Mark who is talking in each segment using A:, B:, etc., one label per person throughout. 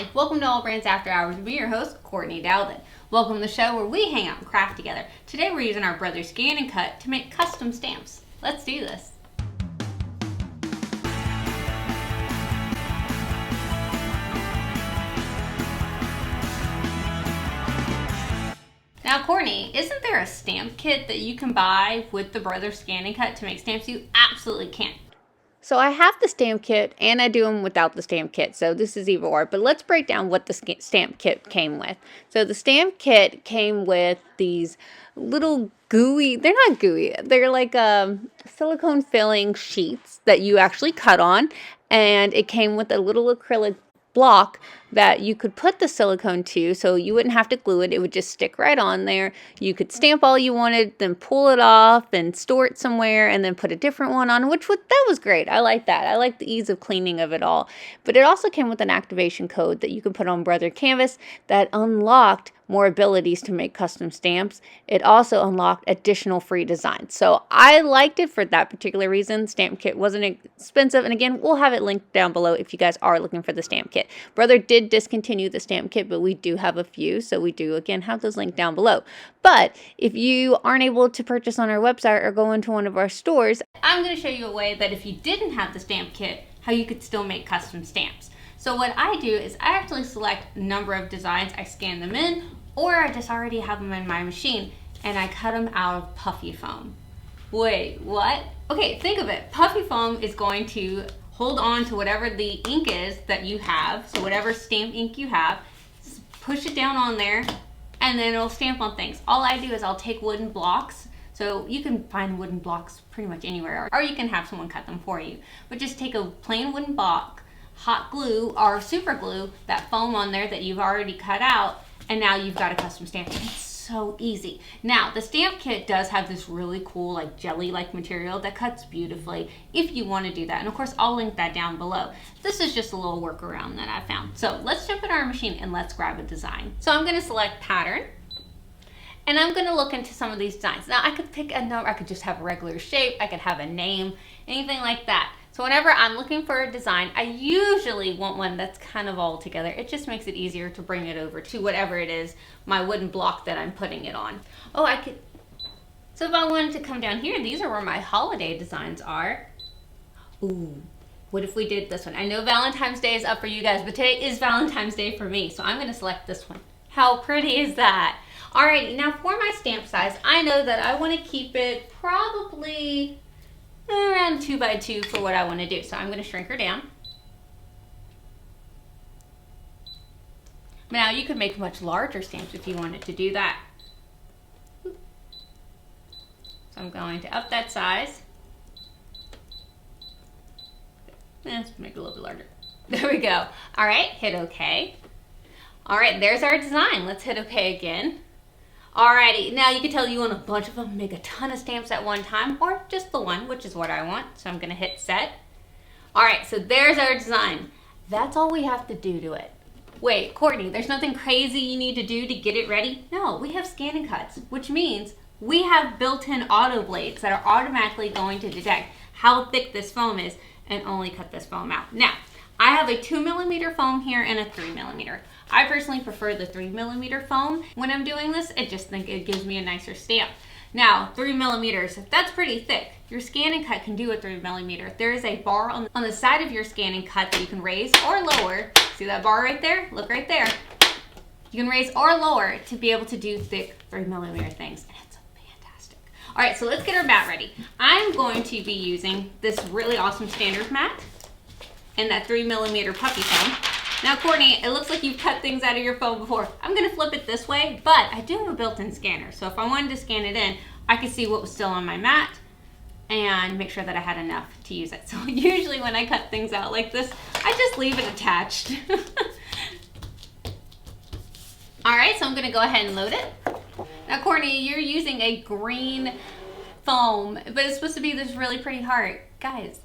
A: Hi, welcome to AllBrands After Hours with me, your host, Courtney Douthat. Welcome to the show where we hang out and craft together. Today we're using our Brother ScanNCut to make custom stamps. Let's do this. Now Courtney, isn't there a stamp kit that you can buy with the Brother ScanNCut to make stamps? You absolutely can. So I have the stamp kit and I do them without the stamp kit. So this is either or. But let's break down what the stamp kit came with. So the stamp kit came with these little gooey, they're not gooey, they're like silicone filling sheets that you actually cut on. And it came with a little acrylic block that you could put the silicone to, so you wouldn't have to glue it. It would just stick right on there. You could stamp all you wanted, then pull it off and store it somewhere and then put a different one on, that was great. I like that. I like the ease of cleaning of it all. But it also came with an activation code that you could put on Brother Canvas that unlocked more abilities to make custom stamps. It also unlocked additional free designs. So I liked it for that particular reason. Stamp kit wasn't expensive. And again, we'll have it linked down below if you guys are looking for the stamp kit. Brother did discontinue the stamp kit, but we do have a few. So we do, again, have those linked down below. But if you aren't able to purchase on our website or go into one of our stores, I'm going to show you a way that if you didn't have the stamp kit, how you could still make custom stamps. So what I do is I actually select a number of designs, I scan them in, or I just already have them in my machine and I cut them out of puffy foam. Wait, what? Okay, think of it. Puffy foam is going to hold on to whatever the ink is that you have, so whatever stamp ink you have, push it down on there, and then it'll stamp on things. All I do is I'll take wooden blocks, so you can find wooden blocks pretty much anywhere, or you can have someone cut them for you. But just take a plain wooden block, hot glue or super glue that foam on there that you've already cut out, and now you've got a custom stamp. It's so easy. Now, the stamp kit does have this really cool, like jelly-like material that cuts beautifully if you want to do that. And of course, I'll link that down below. This is just a little workaround that I found. So let's jump in our machine and let's grab a design. So I'm going to select pattern. And I'm going to look into some of these designs. Now, I could pick a number. I could just have a regular shape. I could have a name, anything like that. So whenever I'm looking for a design, I usually want one that's kind of all together. It just makes it easier to bring it over to whatever it is, my wooden block that I'm putting it on. Oh, I could. So if I wanted to come down here, these are where my holiday designs are. Ooh, what if we did this one? I know Valentine's Day is up for you guys, but today is Valentine's Day for me. So I'm going to select this one. How pretty is that? Alrighty, now for my stamp size, I know that I want to keep it probably around 2 by 2 for what I want to do. So I'm going to shrink her down. Now you could make much larger stamps if you wanted to do that. So I'm going to up that size. Let's make it a little bit larger. There we go. All right, hit OK. All right, there's our design. Let's hit OK again. Alrighty, now you can tell you want a bunch of them, make a ton of stamps at one time, or just the one, which is what I want. So I'm going to hit set. Alright, so there's our design. That's all we have to do to it. Wait, Courtney, there's nothing crazy you need to do to get it ready? No, we have ScanNCuts, which means we have built-in auto blades that are automatically going to detect how thick this foam is and only cut this foam out. Now, I have a 2mm foam here and a 3mm. I personally prefer the 3mm foam. When I'm doing this, I just think it gives me a nicer stamp. Now, 3mm, that's pretty thick. Your ScanNCut can do a 3mm. There is a bar on the side of your ScanNCut that you can raise or lower. See that bar right there? Look right there. You can raise or lower to be able to do thick 3mm things. And it's fantastic. All right, so let's get our mat ready. I'm going to be using this really awesome standard mat and that 3mm puffy foam. Now, Courtney, it looks like you've cut things out of your phone before. I'm going to flip it this way, but I do have a built-in scanner. So if I wanted to scan it in, I could see what was still on my mat and make sure that I had enough to use it. So usually when I cut things out like this, I just leave it attached. All right, so I'm going to go ahead and load it. Now, Courtney, you're using a green foam, but it's supposed to be this really pretty heart. Guys,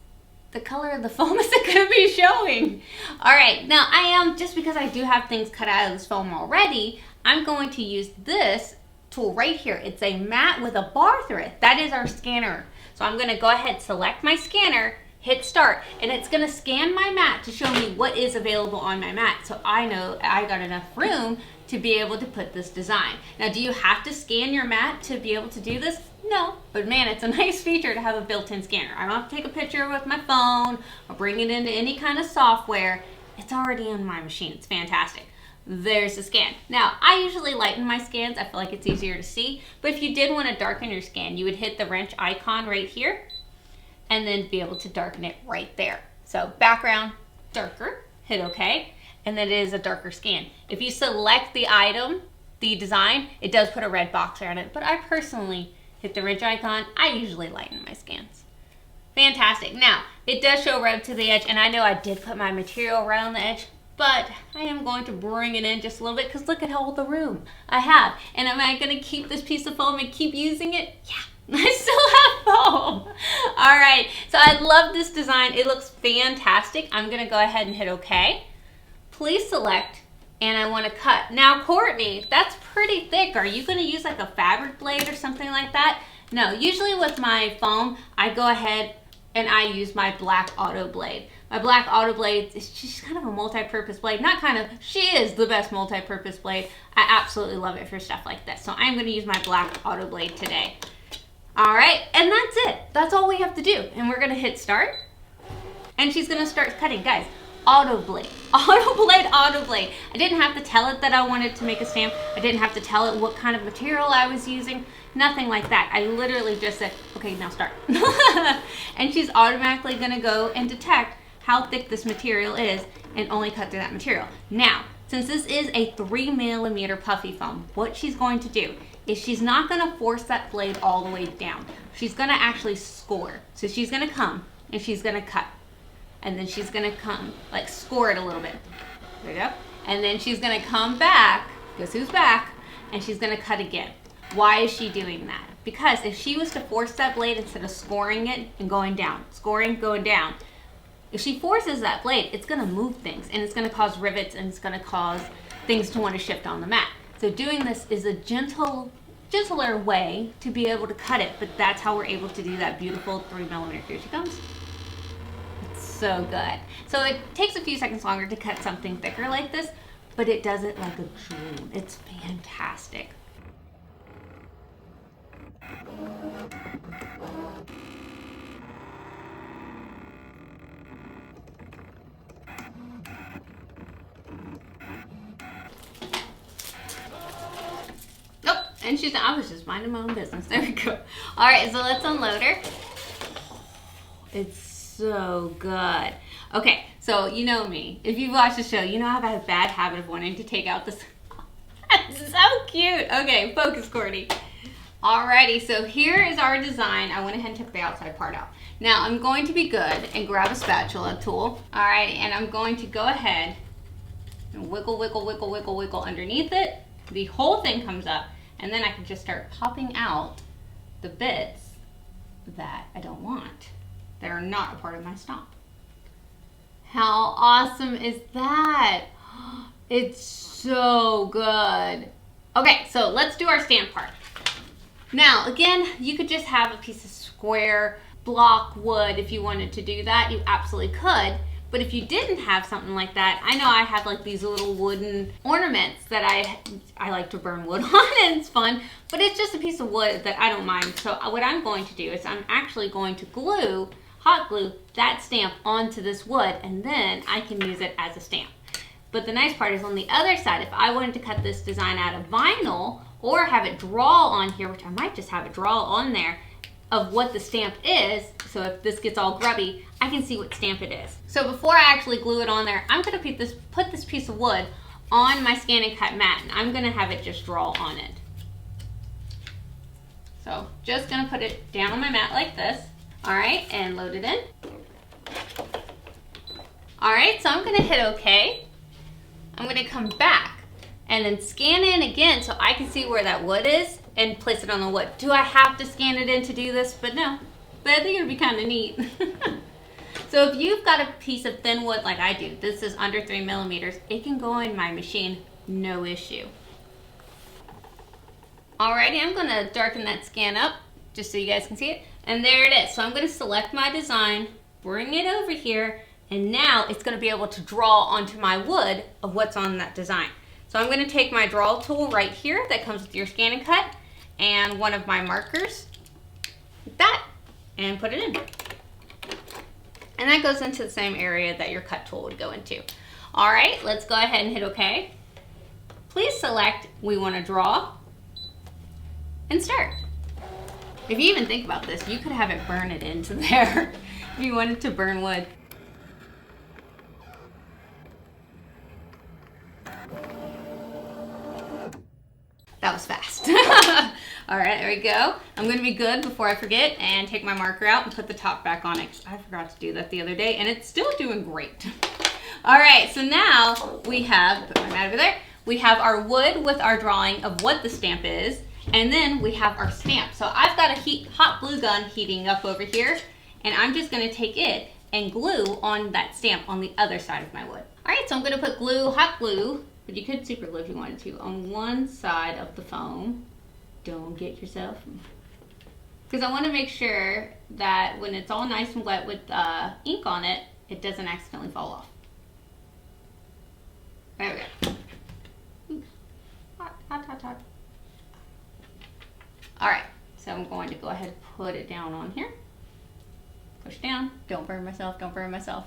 A: the color of the foam isn't going to be showing. All right, now I am, just because I do have things cut out of this foam already, I'm going to use this tool right here. It's a mat with a bar through it. That is our scanner. So I'm going to go ahead, select my scanner, hit start, and it's gonna scan my mat to show me what is available on my mat, so I know I got enough room to be able to put this design. Now, do you have to scan your mat to be able to do this? No, but man, it's a nice feature to have a built-in scanner. I don't have to take a picture with my phone or bring it into any kind of software. It's already on my machine. It's fantastic. There's the scan. Now, I usually lighten my scans. I feel like it's easier to see, but if you did want to darken your scan, you would hit the wrench icon right here and then be able to darken it right there. So background, darker, hit OK, and then it is a darker scan. If you select the item, the design, it does put a red box around it, but I personally hit the wrench icon. I usually lighten my scans. Fantastic. Now, it does show red to the edge, and I know I did put my material right on the edge, but I am going to bring it in just a little bit because look at all the room I have. And am I going to keep this piece of foam and keep using it? Yeah, I still have foam. All right, so I love this design. It looks fantastic. I'm going to go ahead and hit OK. Please select, and I want to cut. Now, Courtney, that's pretty thick. Are you going to use like a fabric blade or something like that? No, usually with my foam, I go ahead and I use my black auto blade. My black auto blade is just kind of a multi-purpose blade. Not kind of, she is the best multi-purpose blade. I absolutely love it for stuff like this. So I'm going to use my black auto blade today. All right, and that's it. That's all we have to do. And we're going to hit start. And she's going to start cutting. Guys, auto blade, auto blade, auto blade. I didn't have to tell it that I wanted to make a stamp. I didn't have to tell it what kind of material I was using. Nothing like that. I literally just said, okay, now start. And she's automatically gonna go and detect how thick this material is and only cut through that material. Now, since this is a 3mm puffy foam, what she's going to do is she's not gonna force that blade all the way down. She's gonna actually score. So she's gonna come and she's gonna cut. And then she's gonna come, like score it a little bit. There you go. And then she's gonna come back, guess who's back? And she's gonna cut again. Why is she doing that? Because if she was to force that blade instead of scoring it and going down, scoring, going down, if she forces that blade, it's gonna move things and it's gonna cause rivets and it's gonna cause things to wanna shift on the mat. So doing this is a gentler way to be able to cut it, but that's how we're able to do that beautiful 3mm. Here she comes. So good. So it takes a few seconds longer to cut something thicker like this, but it does it like a dream. It's fantastic. Nope, and I was just minding my own business. There we go. All right, so let's unload her. It's so good. Okay, so you know me. If you've watched the show, you know I have a bad habit of wanting to take out this. That's so cute. Okay, focus, Courtney. Alrighty, so here is our design. I went ahead and took the outside part out. Now I'm going to be good and grab a spatula tool. Alright, and I'm going to go ahead and wiggle, wiggle, wiggle, wiggle, wiggle underneath it. The whole thing comes up, and then I can just start popping out the bits that I don't want, that are not a part of my stomp. How awesome is that? It's so good. Okay, so let's do our stamp part. Now, again, you could just have a piece of square block wood if you wanted to do that. You absolutely could. But if you didn't have something like that, I know I have like these little wooden ornaments that I like to burn wood on, and it's fun. But it's just a piece of wood that I don't mind. So what I'm going to do is I'm actually going to glue, hot glue, that stamp onto this wood, and then I can use it as a stamp. But the nice part is on the other side, if I wanted to cut this design out of vinyl or have it draw on here, which I might just have it draw on there, of what the stamp is, so if this gets all grubby, I can see what stamp it is. So before I actually glue it on there, I'm gonna put this piece of wood on my ScanNCut mat, and I'm gonna have it just draw on it. So just gonna put it down on my mat like this, all right, and load it in. All right, so I'm gonna hit OK. I'm gonna come back and then scan in again so I can see where that wood is and place it on the wood. Do I have to scan it in to do this? But no, but I think it'd be kind of neat. So if you've got a piece of thin wood like I do, this is under 3mm, it can go in my machine, no issue. Alrighty, I'm gonna darken that scan up just so you guys can see it. And there it is. So I'm gonna select my design, bring it over here, and now it's gonna be able to draw onto my wood of what's on that design. So I'm gonna take my draw tool right here that comes with your ScanNCut and one of my markers, like that, and put it in. And that goes into the same area that your cut tool would go into. All right, let's go ahead and hit OK. Please select we want to draw and start. If you even think about this, you could have it burn it into there if you wanted to burn wood. That was fast. All right, there we go. I'm gonna be good before I forget and take my marker out and put the top back on it. I forgot to do that the other day and it's still doing great. All right, so now we have, put my mat over there, we have our wood with our drawing of what the stamp is, and then we have our stamp. So I've got a hot glue gun heating up over here, and I'm just gonna take it and glue on that stamp on the other side of my wood. All right, so I'm gonna put glue, hot glue, but you could super glue if you wanted to, on one side of the foam. Don't get yourself, because I want to make sure that when it's all nice and wet with ink on it, it doesn't accidentally fall off. There we go. Hot, hot, hot, hot. All right, so I'm going to go ahead and put it down on here. Push down. Don't burn myself, don't burn myself.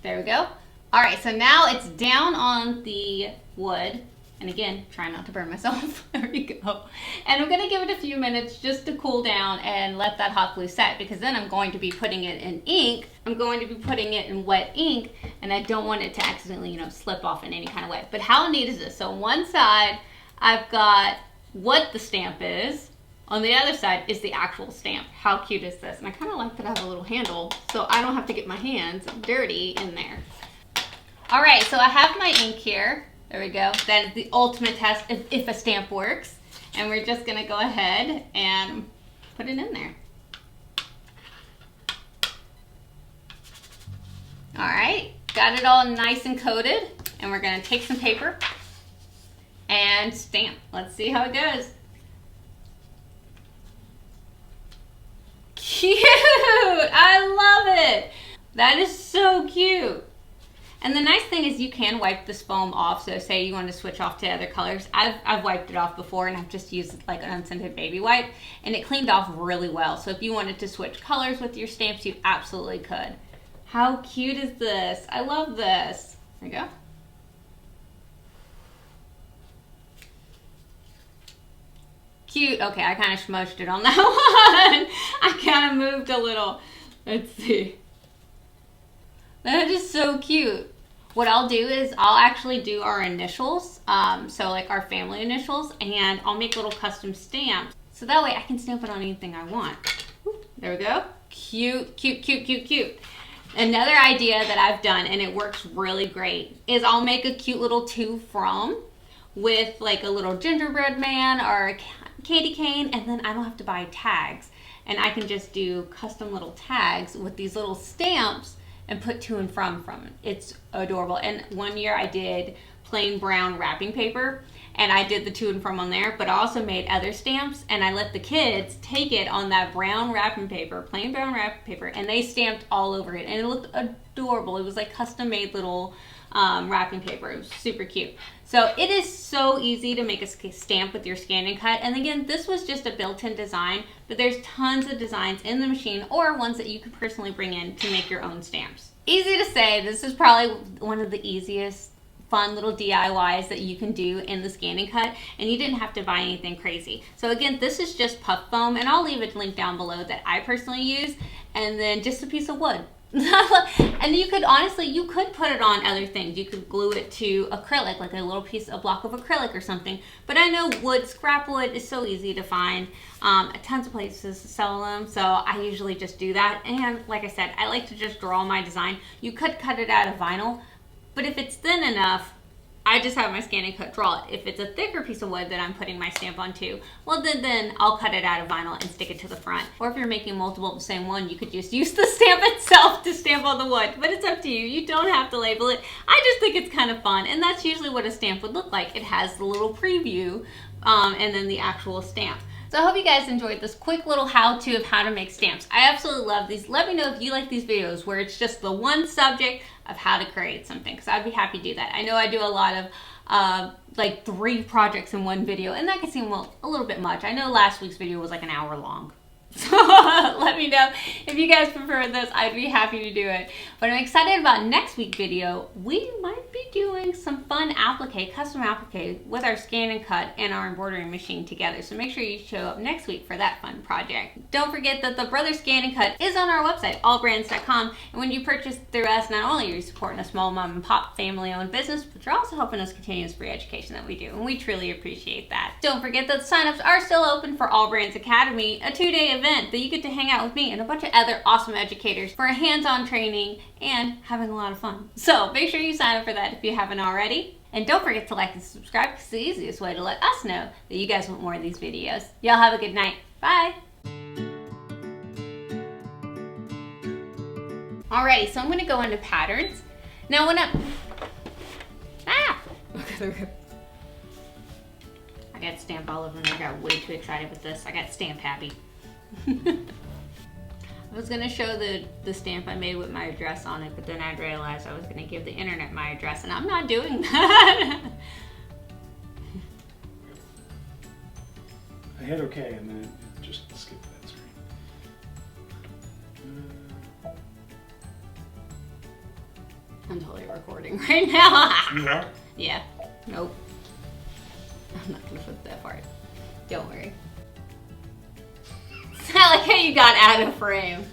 A: There we go. All right, so now it's down on the wood. And again, try not to burn myself. There we go. And I'm gonna give it a few minutes just to cool down and let that hot glue set, because then I'm going to be putting it in ink. I'm going to be putting it in wet ink, and I don't want it to accidentally, you know, slip off in any kind of way. But how neat is this? So on one side, I've got what the stamp is. On the other side is the actual stamp. How cute is this? And I kind of like that I have a little handle so I don't have to get my hands dirty in there. All right, so I have my ink here. There we go. That is the ultimate test if a stamp works. And we're just gonna go ahead and put it in there. All right, got it all nice and coated. And we're gonna take some paper and stamp. Let's see how it goes. Cute! I love it! That is so cute. And the nice thing is you can wipe this foam off. So say you want to switch off to other colors. I've wiped it off before, and I've just used like an unscented baby wipe, and it cleaned off really well. So if you wanted to switch colors with your stamps, you absolutely could. How cute is this? I love this. There you go. Cute. Okay, I kind of smudged it on that one. I kind of moved a little. Let's see. That is so cute. What I'll do is I'll actually do our initials, so like our family initials, and I'll make little custom stamps. So that way I can stamp it on anything I want. There we go. Cute, cute, cute, cute, cute. Another idea that I've done, and it works really great, is I'll make a cute little to from with like a little gingerbread man or a candy cane, and then I don't have to buy tags. And I can just do custom little tags with these little stamps and put to and from it. It's adorable. And one year I did plain brown wrapping paper, and I did the to and from on there, but I also made other stamps, and I let the kids take it on that brown wrapping paper, plain brown wrapping paper, and they stamped all over it, and it looked adorable. It was like custom made little wrapping paper. It was super cute. So it is so easy to make a stamp with your ScanNCut. And again, this was just a built-in design, but there's tons of designs in the machine or ones that you could personally bring in to make your own stamps. Easy to say, this is probably one of the easiest fun little DIYs that you can do in the ScanNCut, and you didn't have to buy anything crazy. So again, this is just puff foam, and I'll leave a link down below that I personally use, and then just a piece of wood. And you could honestly, you could put it on other things. You could glue it to acrylic, like a block of acrylic or something. But I know wood, scrap wood is so easy to find. Tons of places sell them, so I usually just do that. And like I said, I like to just draw my design. You could cut it out of vinyl, but if it's thin enough, I just have my ScanNCut draw it. If it's a thicker piece of wood that I'm putting my stamp onto, well then I'll cut it out of vinyl and stick it to the front. Or if you're making multiple of the same one, you could just use the stamp itself to stamp on the wood. But it's up to you. You don't have to label it. I just think it's kind of fun, and that's usually what a stamp would look like. It has the little preview and then the actual stamp. So I hope you guys enjoyed this quick little how-to of how to make stamps. I absolutely love these. Let me know if you like these videos where it's just the one subject of how to create something, because I'd be happy to do that. I know I do a lot of like 3 projects in one video, and that can seem a little bit much. I know last week's video was like an hour long. So let me know if you guys prefer this. I'd be happy to do it. But I'm excited about next week's video. We might be doing some fun applique, custom applique with our ScanNCut and our embroidery machine together. So make sure you show up next week for that fun project. Don't forget that the Brother ScanNCut is on our website, allbrands.com. And when you purchase through us, not only are you supporting a small mom and pop family owned business, but you're also helping us continue this free education that we do. And we truly appreciate that. Don't forget that the signups are still open for AllBrands Academy, a 2-day event that you get to hang out with me and a bunch of other awesome educators for a hands-on training and having a lot of fun. So make sure you sign up for that if you haven't already. And don't forget to like and subscribe, because it's the easiest way to let us know that you guys want more of these videos. Y'all have a good night. Bye. Alrighty, so I'm going to go into patterns. Now when I got stamp all over me. I got way too excited with this. I got stamp happy. I was gonna show the stamp I made with my address on it, but then I realized I was gonna give the internet my address, and I'm not doing that.
B: I hit OK, and then it just skipped that screen.
A: I'm totally recording right now.
B: You are?
A: Yeah. Nope. I'm not gonna flip that part. Don't worry. I like how you got out of frame.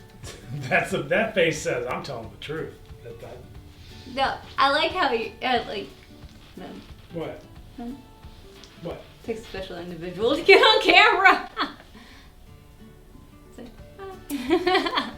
B: That face says I'm telling the truth.
A: No, I like how you like. No.
B: What?
A: Hmm?
B: What?
A: Takes a special individual to get on camera. Say, hi.